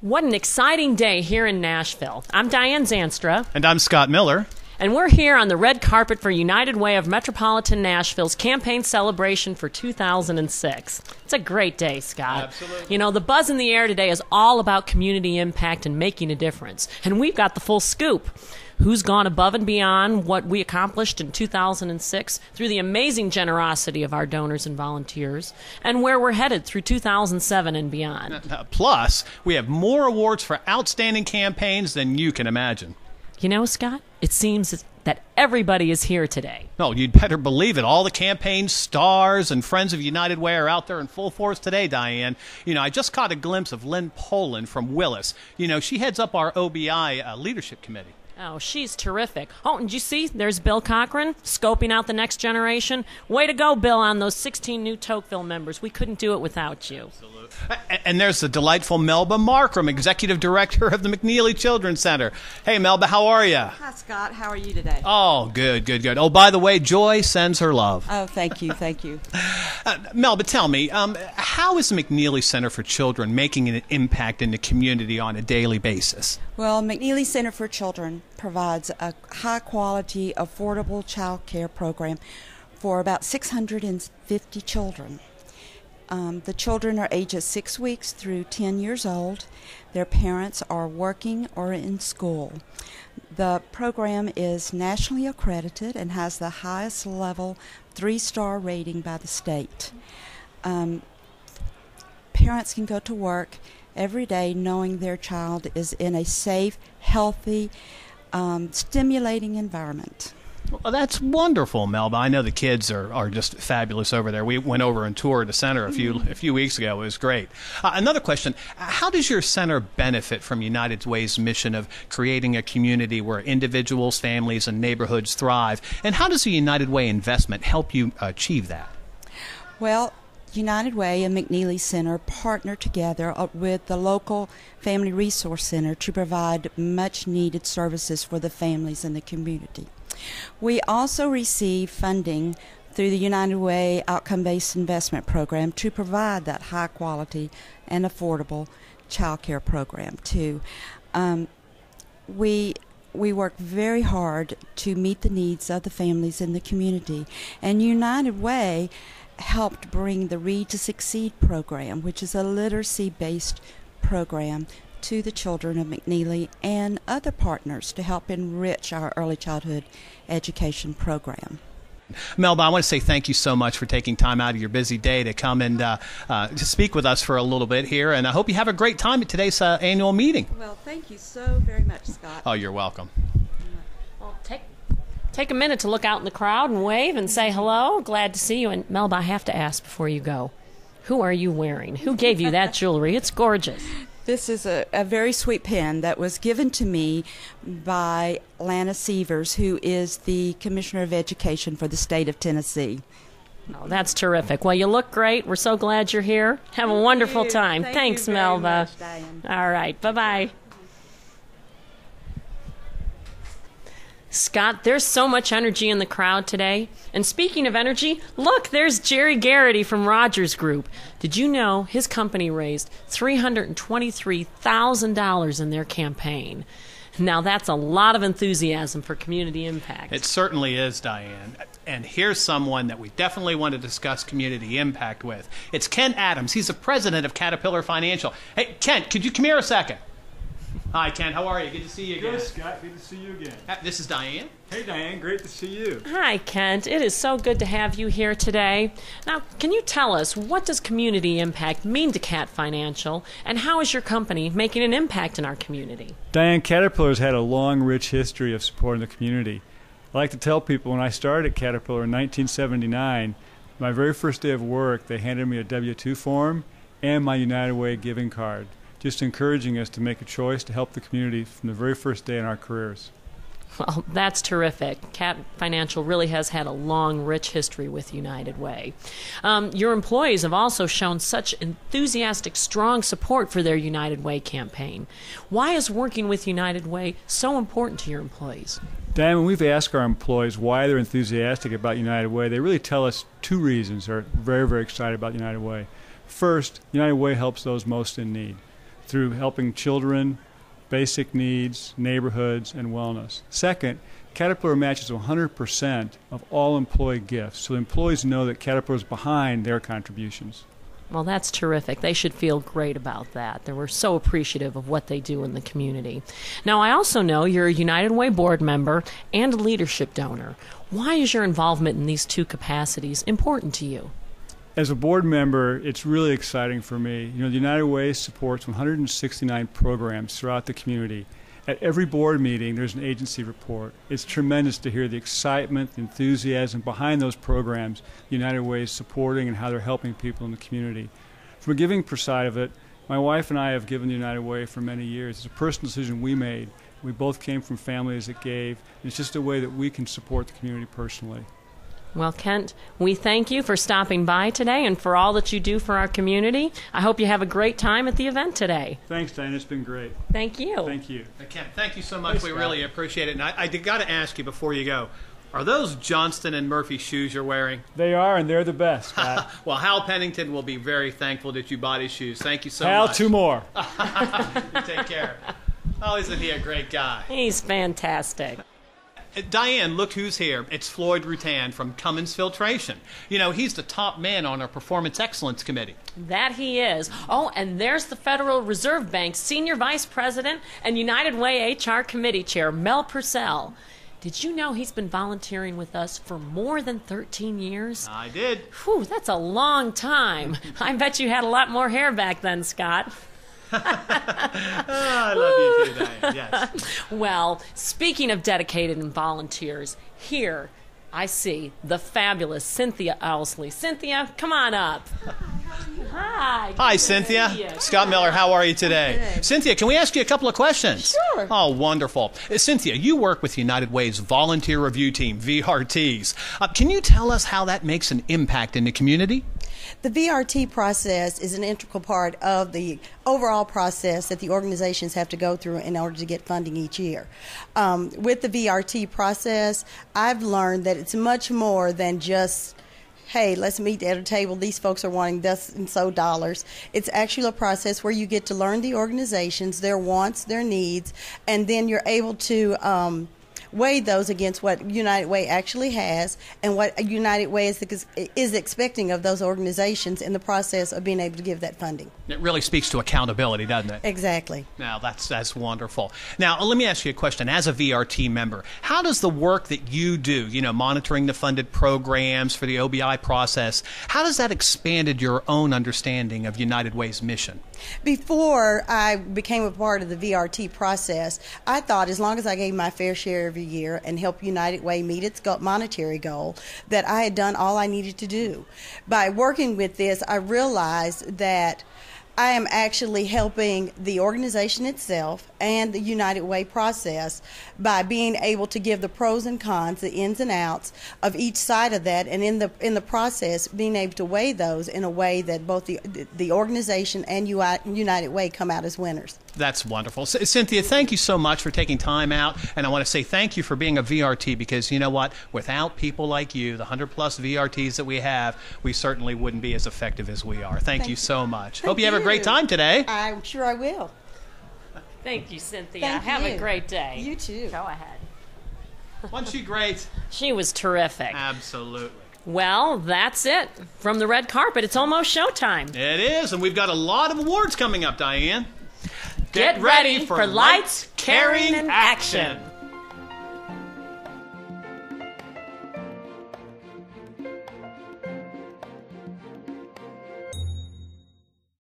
What an exciting day here in Nashville. I'm Diane Zanstra. And I'm Scott Miller. And we're here on the red carpet for United Way of Metropolitan Nashville's campaign celebration for 2006. It's a great day, Scott. Absolutely. You know, the buzz in the air today is all about community impact and making a difference. And we've got the full scoop. Who's gone above and beyond what we accomplished in 2006 through the amazing generosity of our donors and volunteers, and where we're headed through 2007 and beyond. Plus, we have more awards for outstanding campaigns than you can imagine. You know, Scott, it seems that everybody is here today. No, you'd better believe it. All the campaign stars and friends of United Way are out there in full force today, Diane. You know, I just caught a glimpse of Lynn Poland from Willis. You know, she heads up our OBI leadership committee. Oh, she's terrific. Oh, and did you see? There's Bill Cochran, scoping out the next generation. Way to go, Bill, on those 16 new Tocqueville members. We couldn't do it without you. Absolutely. And there's the delightful Melba Markram, Executive Director of the McNeely Children's Center. Hey, Melba, how are you? Hi, Scott. How are you today? Oh, good, good, good. Oh, by the way, Joy sends her love. Oh, thank you, thank you. Melba, tell me, how is the McNeely Center for Children making an impact in the community on a daily basis? Well, McNeely Center for Children provides a high-quality, affordable child care program for about 650 children. The children are ages 6 weeks through 10 years old. Their parents are working or in school. The program is nationally accredited and has the highest level 3-star rating by the state. Parents can go to work every day knowing their child is in a safe, healthy, stimulating environment. Well, that's wonderful, Melba. I know the kids are just fabulous over there. We went over and toured the center a few weeks ago. It was great. Another question, how does your center benefit from United Way's mission of creating a community where individuals, families, and neighborhoods thrive? And how does the United Way investment help you achieve that? Well, United Way and McNeely Center partner together with the local Family Resource Center to provide much-needed services for the families in the community. We also receive funding through the United Way Outcome-Based Investment Program to provide that high-quality and affordable child care program, too. We work very hard to meet the needs of the families in the community, and United Way helped bring the Read to Succeed program, which is a literacy-based program, to the children of McNeely and other partners to help enrich our early childhood education program. Melba, I want to say thank you so much for taking time out of your busy day to come and to speak with us for a little bit here, and I hope you have a great time at today's annual meeting. Well, thank you so very much, Scott. Oh, you're welcome. Well, take a minute to look out in the crowd and wave and say hello. Glad to see you. And Melba, I have to ask before you go, who are you wearing? Who gave you that jewelry? It's gorgeous. This is a very sweet pen that was given to me by Lana Sievers, who is the Commissioner of Education for the state of Tennessee. Oh, that's terrific. Well, you look great. We're so glad you're here. Have a wonderful time. Thanks, Melba. Much, Diane. All right. Bye-bye. Scott, there's so much energy in the crowd today. And speaking of energy, look, there's Jerry Garrity from Rogers Group. Did you know his company raised $323,000 in their campaign? Now, that's a lot of enthusiasm for community impact. It certainly is, Diane. And here's someone that we definitely want to discuss community impact with. It's Kent Adams. He's the president of Caterpillar Financial. Hey, Kent, could you come here a second? Hi, Ken. How are you? Good to see you again. Good, Scott. Good to see you again. This is Diane. Hey, Diane. Great to see you. Hi, Kent. It is so good to have you here today. Now, can you tell us, what does community impact mean to Cat Financial, and how is your company making an impact in our community? Diane, Caterpillar's had a long, rich history of supporting the community. I like to tell people when I started at Caterpillar in 1979, my very first day of work, they handed me a W-2 form and my United Way giving card, just encouraging us to make a choice to help the community from the very first day in our careers. Well, that's terrific. Cat Financial really has had a long, rich history with United Way. Your employees have also shown such enthusiastic, strong support for their United Way campaign. Why is working with United Way so important to your employees? Dan, when we've asked our employees why they're enthusiastic about United Way, they really tell us two reasons they're very, very excited about United Way. First, United Way helps those most in need. through helping children, basic needs, neighborhoods, and wellness. Second, Caterpillar matches 100% of all employee gifts, so employees know that Caterpillar is behind their contributions. Well, that's terrific. They should feel great about that. They were so appreciative of what they do in the community. Now, I also know you're a United Way board member and a leadership donor. Why is your involvement in these two capacities important to you? As a board member, it's really exciting for me. You know, the United Way supports 169 programs throughout the community. At every board meeting, there's an agency report. It's tremendous to hear the excitement, the enthusiasm behind those programs the United Way is supporting and how they're helping people in the community. From a giving side of it, my wife and I have given the United Way for many years. It's a personal decision we made. We both came from families that gave. It's just a way that we can support the community personally. Well, Kent, we thank you for stopping by today and for all that you do for our community. I hope you have a great time at the event today. Thanks, Diane. It's been great. Thank you. Thank you. Kent, thank you so much. Thanks, we Scott. really appreciate it. And I got to ask you before you go, are those Johnston and Murphy shoes you're wearing? They are, and they're the best, Scott. Well, Hal Pennington will be very thankful that you bought his shoes. Thank you so Hal, much. 2 more. Take care. Oh, isn't he a great guy? He's fantastic. Diane, look who's here. It's Floyd Rutan from Cummins Filtration. You know, he's the top man on our Performance Excellence Committee. That he is. Oh, and there's the Federal Reserve Bank Senior Vice President and United Way HR Committee Chair, Mel Purcell. Did you know he's been volunteering with us for more than 13 years? I did. Whew, that's a long time. I bet you had a lot more hair back then, Scott. I love you too, Diane. Yes. Well, speaking of dedicated and volunteers, here I see the fabulous Cynthia Owsley. Cynthia, come on up. Hi. Hi, Cynthia. Scott Miller, how are you today? Good. Cynthia, can we ask you a couple of questions? Sure. Oh, wonderful. Cynthia, you work with United Way's Volunteer Review Team, VRTs. Can you tell us how that makes an impact in the community? The VRT process is an integral part of the overall process that the organizations have to go through in order to get funding each year. With the VRT process, I've learned that it's much more than just, hey, let's meet at a table. These folks are wanting this and so dollars. It's actually a process where you get to learn the organizations, their wants, their needs, and then you're able to weigh those against what United Way actually has and what United Way is expecting of those organizations in the process of being able to give that funding. It really speaks to accountability, doesn't it? Exactly. Now, that's wonderful. Now, let me ask you a question. As a VRT member, how does the work that you do, you know, monitoring the funded programs for the OBI process, how does that expanded your own understanding of United Way's mission? Before I became a part of the VRT process, I thought as long as I gave my fair share every year and helped United Way meet its monetary goal, that I had done all I needed to do. By working with this, I realized that I am actually helping the organization itself and the United Way process by being able to give the pros and cons, the ins and outs of each side of that, and in the process being able to weigh those in a way that both the organization and United Way come out as winners. That's wonderful. Cynthia, thank you so much for taking time out, and I want to say thank you for being a VRT, because you know what? Without people like you, the 100-plus VRTs that we have, we certainly wouldn't be as effective as we are. Thank you so much. Hope you have a great time today. I'm sure I will. Thank you, Cynthia. Thank Have you. a great day. You too. Go ahead. Wasn't she great? She was terrific. Absolutely. Well, that's it. From the red carpet, it's almost showtime. It is, and we've got a lot of awards coming up, Diane. Get ready for lights, caring, and action.